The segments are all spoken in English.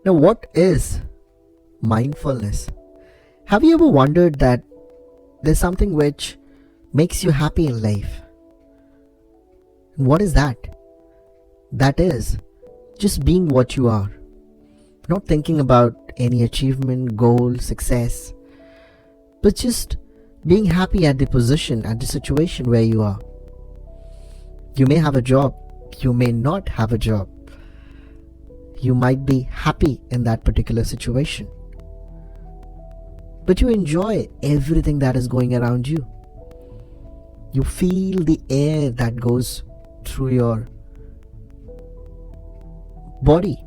Now, what is mindfulness? Have you ever wondered that there's something which makes you happy in life? And what is that? That is just being what you are, not thinking about any achievement, goal, success, but just being happy at the position, at the situation where you are. You may have a job, you may not have a job. You might be happy in that particular situation, but you enjoy everything that is going around you. You feel the air that goes through your body.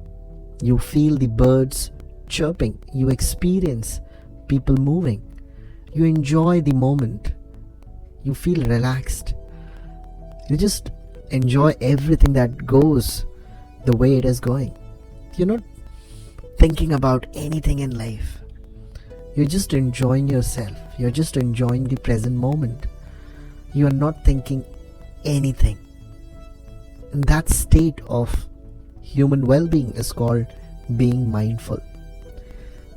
You feel the birds chirping. You experience people moving. You enjoy the moment. You feel relaxed. You just enjoy everything that goes the way it is going. You're not thinking about anything in life. You're just enjoying yourself. You're just enjoying the present moment. You are not thinking anything. And that state of human well-being is called being mindful.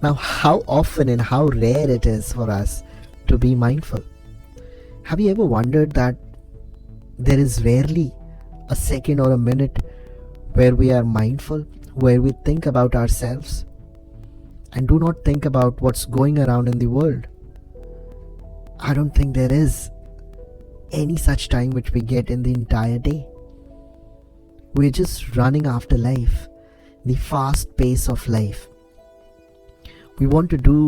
Now, how often and how rare it is for us to be mindful. Have you ever wondered that there is rarely a second or a minute where we are mindful, where we think about ourselves and do not think about what's going around in the world? I don't think there is any such time which we get in the entire day. We're just running after life, the fast pace of life. We want to do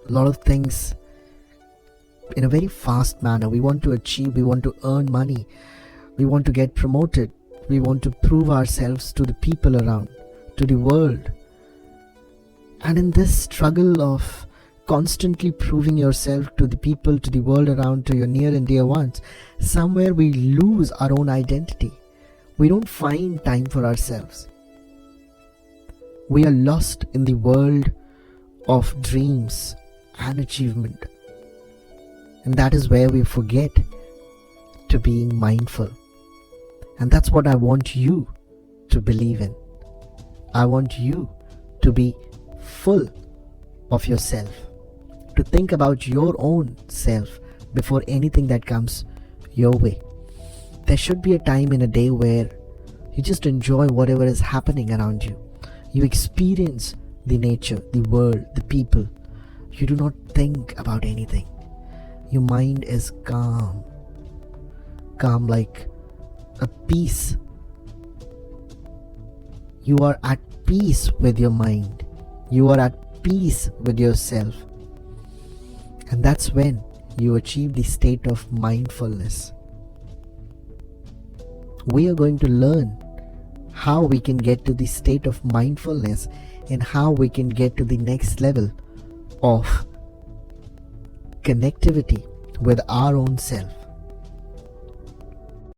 a lot of things in a very fast manner. We want to achieve, we want to earn money, we want to get promoted, we want to prove ourselves to the people around, to the world. And in this struggle of constantly proving yourself to the people, to the world around, to your near and dear ones, somewhere we lose our own identity. We don't find time for ourselves. We are lost in the world of dreams and achievement. And that is where we forget to being mindful. And that's what I want you to believe in. I want you to be full of yourself, to think about your own self before anything that comes your way. There should be a time in a day where you just enjoy whatever is happening around you. You experience the nature, the world, the people. You do not think about anything. Your mind is calm. Calm like a peace. You are at peace with your mind. You are at peace with yourself. And that's when you achieve the state of mindfulness. We are going to learn how we can get to the state of mindfulness and how we can get to the next level of connectivity with our own self.